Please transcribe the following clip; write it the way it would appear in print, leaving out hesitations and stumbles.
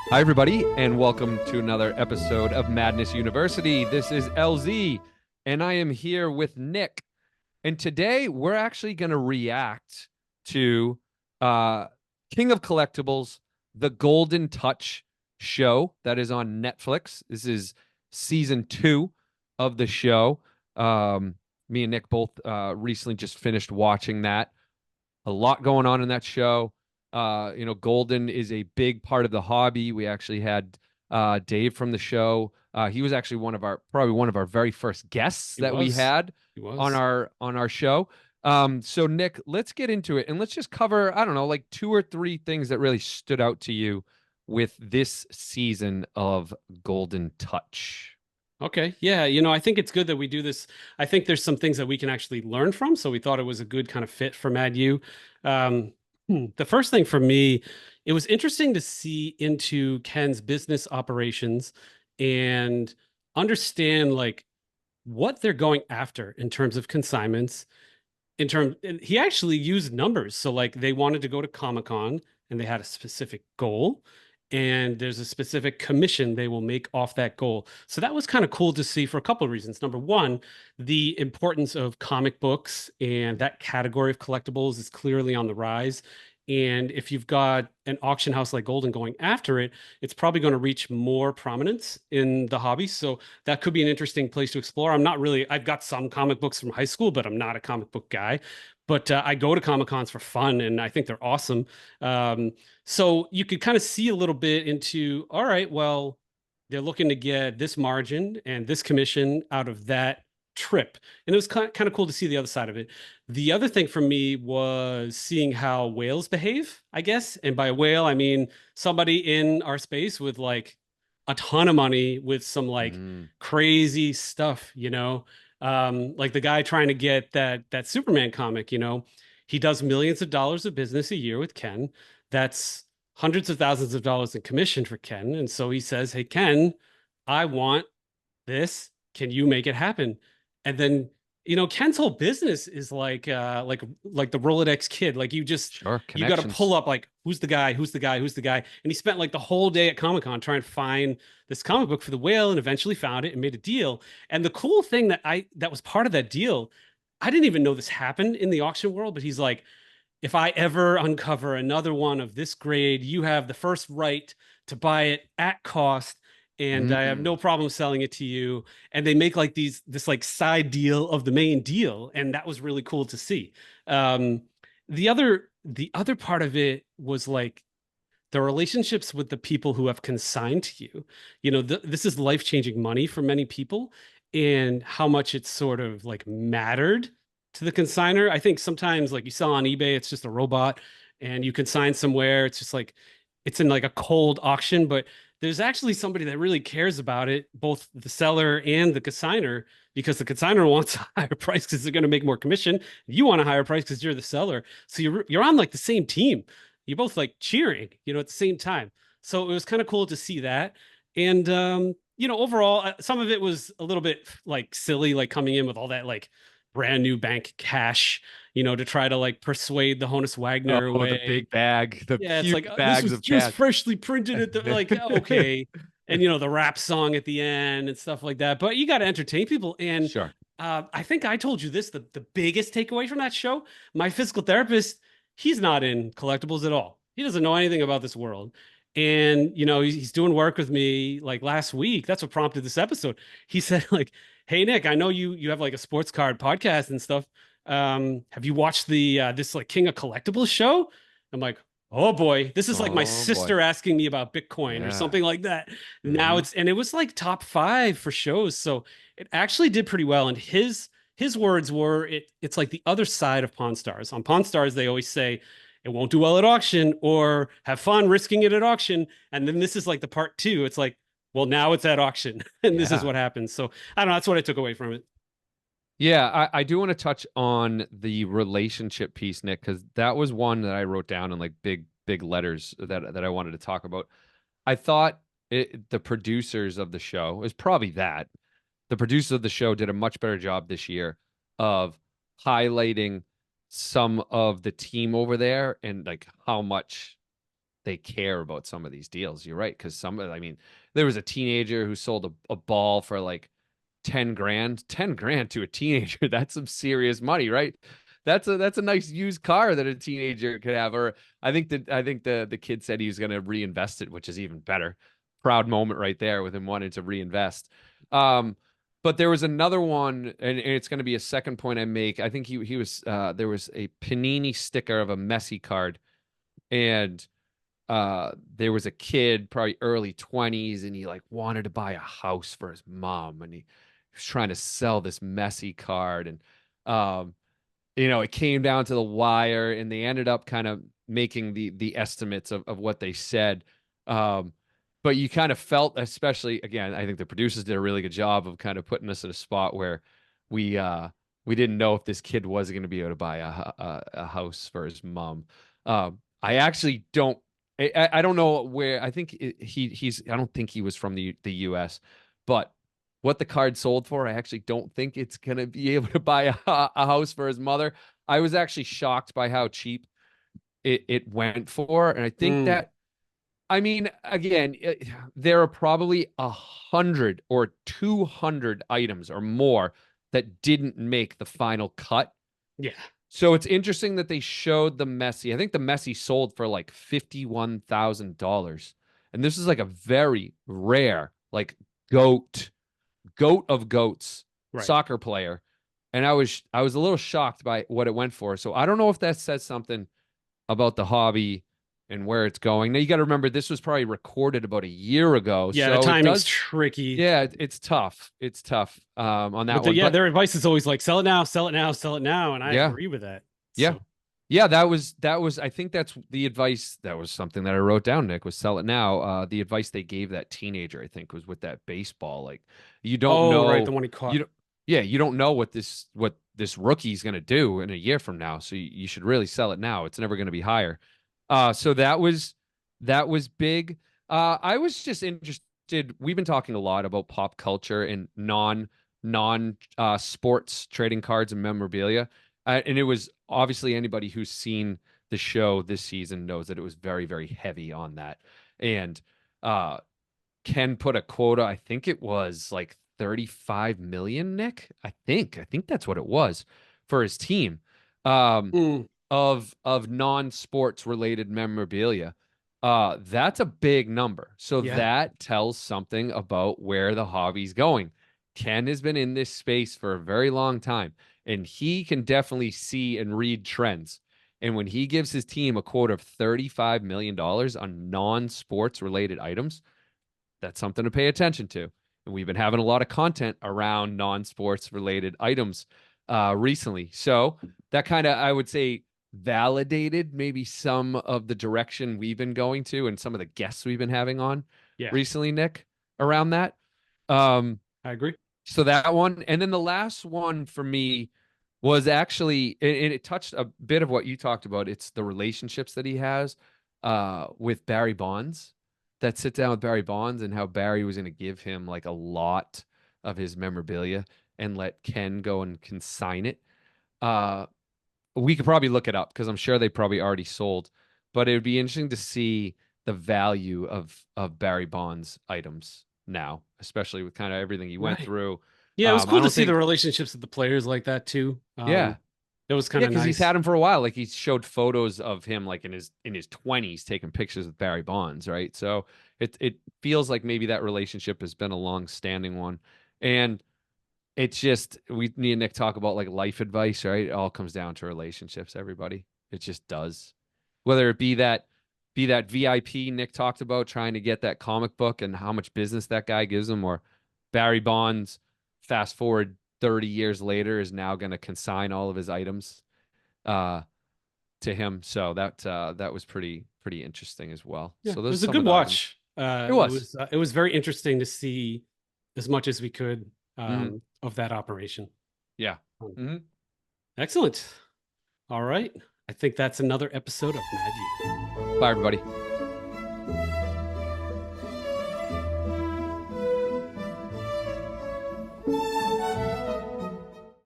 Hi, everybody, and welcome to another episode of Madness University. This is LZ, and I am here with Nick. And today we're actually going to react to uh, King of Collectibles, the Golden Touch show that is on Netflix. This is season 2 of the show. Um, Me and Nick both recently just finished watching that. A lot going on in that show. Golden is a big part of the hobby. We actually had Dave from the show. He was actually probably one of our very first guests He that we was. had He on was. our show. So Nick, let's get into it and let's just cover, I don't know, like 2 or 3 things that really stood out to you with this season of Golden Touch. Okay. Yeah. I think it's good that we do this. I think there's some things that we can actually learn from. So we thought it was a good kind of fit for Mad U. Um, the first thing for me, it was interesting to see into Ken's business operations and understand like what they're going after in terms of consignments. And he actually used numbers. So like they wanted to go to Comic-Con and they had a specific goal and there's a specific commission they will make off that goal. So that was kind of cool to see for a couple of reasons. Number one, the importance of comic books and that category of collectibles is clearly on the rise. And if you've got an auction house like Golden going after it, it's probably going to reach more prominence in the hobby. So that could be an interesting place to explore. I've got some comic books from high school, but I'm not a comic book guy. But I go to Comic Cons for fun, and I think they're awesome. So you could kind of see a little bit into, all right, well, they're looking to get this margin and this commission out of that trip. And it was kind of cool to see the other side of it. The other thing for me was seeing how whales behave, I guess. And by a whale, I mean somebody in our space with like a ton of money with some like Mm, crazy stuff. Like the guy trying to get that Superman comic, he does millions of dollars of business a year with Ken. That's hundreds of thousands of dollars in commission for Ken. And so he says, "Hey, Ken, I want this. Can you make it happen?" And then, Ken's whole business is like the Rolodex kid. Like sure, you got to connections. pull up like who's the guy, who's the guy, who's the guy. And he spent like the whole day at Comic-Con trying to find this comic book for the whale and eventually found it and made a deal. And the cool thing that was part of that deal, I didn't even know this happened in the auction world, but he's like, if I ever uncover another one of this grade, you have the first right to buy it at cost, and I have Mm. no problem selling it to you. And they make like this like side deal of the main deal, and that was really cool to see. Um, the other part of it was like the relationships with the people who have consigned to you. This is life-changing money for many people, and how much it's sort of like mattered to the consigner. I think sometimes like you sell on eBay, it's just a robot, and you consign somewhere, it's just like it's in like a cold auction, but there's actually somebody that really cares about it, both the seller and the consigner, because the consigner wants a higher price because they're going to make more commission. You want a higher price because you're the seller. So you're on like the same team. You're both like cheering, at the same time. So it was kind of cool to see that. And overall, some of it was a little bit like silly, like coming in with all that like brand new bank cash, to try to like persuade the Honus Wagner Oh, the away. big bag, the Yeah, it's huge like this bags was of just cash. freshly printed at the like okay, and the rap song at the end and stuff like that. But you got to entertain people, and Sure. I think I told you this: the biggest takeaway from that show. My physical therapist, he's not in collectibles at all. He doesn't know anything about this world, and he's doing work with me like last week. That's what prompted this episode. He said like, "Hey Nick, I know you have like a sports card podcast and stuff. Have you watched the this like King of Collectibles show?" I'm like, oh boy, this is like my Oh boy. sister asking me about Bitcoin or Yeah. something like that. Hmm. And it was like top five for shows. So it actually did pretty well. And his words were it's like the other side of Pawn Stars. On Pawn Stars, they always say it won't do well at auction or have fun risking it at auction. And then this is like the part two. It's like, well, now it's at auction. And this is Yeah. what happens. So I don't know. That's what I took away from it. Yeah. I do want to touch on the relationship piece, Nick, because that was one that I wrote down in like big letters that I wanted to talk about. I thought the producers of the show is probably that. The producers of the show did a much better job this year of highlighting some of the team over there and like how much they care about some of these deals. You're right, because I mean, there was a teenager who sold a ball for like 10 grand. 10 grand to a teenager, that's some serious money, right? That's a nice used car that a teenager could have. Or I think the kid said he was going to reinvest it, which is even better. Proud moment right there with him wanting to reinvest. Um, but there was another one, and it's going to be a second point I make. I think he was there was a Panini sticker of a Messi card, and there was a kid, probably early 20s, and he like wanted to buy a house for his mom, and he was trying to sell this Messi card, and um, it came down to the wire, and they ended up kind of making the estimates of what they said. Um, but you kind of felt, especially again, I think the producers did a really good job of kind of putting us in a spot where we uh we didn't know if this kid was going to be able to buy a house for his mom. I actually don't. I don't know where. I think he's. I don't think he was from the U.S. But what the card sold for, I actually don't think it's gonna be able to buy a house for his mother. I was actually shocked by how cheap it went for, and I think Mm, that, I mean, again, there are probably 100 or 200 items or more that didn't make the final cut. yeah. So it's interesting that they showed the Messi. I think the Messi sold for like $51,000, and this is like a very rare, like goat goat of goats Right. soccer player, and I was a little shocked by what it went for. So I don't know if that says something about the hobby and where it's going. Now you got to remember this was probably recorded about a year ago, Yeah, the so it timing's does. tricky. Yeah, it's tough. It's tough on that But one, yeah, but their advice is always like sell it now, sell it now, sell it now, and I yeah, agree with that. yeah. So, Yeah, that was I think that's the advice. That was something that I wrote down, Nick, was sell it now. The advice they gave that teenager, I think, was with that baseball. Like, you don't oh, right, the know one he you caught. don't yeah, you don't know what this rookie's gonna do in a year from now. So you should really sell it now. It's never gonna be higher. So that was big. I was just interested. We've been talking a lot about pop culture and non sports trading cards and memorabilia. And it was obviously, anybody who's seen the show this season knows that it was very, very heavy on that. And uh, Ken put a quota, I think it was like 35 million, Nick. I think that's what it was for his team. Um, Mm, of non-sports related memorabilia. That's a big number. So yeah, that tells something about where the hobby's going. Ken has been in this space for a very long time, and he can definitely see and read trends. And when he gives his team a quote of $35 million on non-sports related items, that's something to pay attention to. And we've been having a lot of content around non-sports related items recently. So that kind of, I would say, validated maybe some of the direction we've been going to and some of the guests we've been having on yeah, recently, Nick, around that. Um, I agree. so that one, and then the last one for me was actually, and it touched a bit of what you talked about. It's the relationships that he has with Barry Bonds. That sit down with Barry Bonds and how Barry was going to give him like a lot of his memorabilia and let Ken go and consign it. Uh, we could probably look it up because I'm sure they probably already sold, but it would be interesting to see the value of Barry Bonds items now, especially with kind of everything he went Right. through. Yeah, it was I cool to don't see the think, relationships with the players like that too. yeah, It was kind yeah, of because he's nice. had him for a while. Like he showed photos of him like in his 20s taking pictures with Barry Bonds, right? So it feels like maybe that relationship has been a long-standing one, and it's just we need Nick talk about like life advice, right? It all comes down to relationships, everybody. It just does. Whether it be that VIP Nick talked about trying to get that comic book and how much business that guy gives him, or Barry Bonds, fast forward 30 years later, is now going to consign all of his items uh to him. So that was pretty interesting as well. Yeah, So it those are was a some good of the items. watch. It was. It was very interesting to see as much as we could Mhm. of that operation. Yeah. Um, Hmm. Excellent. All right. I think that's another episode of Mad U. Bye, everybody.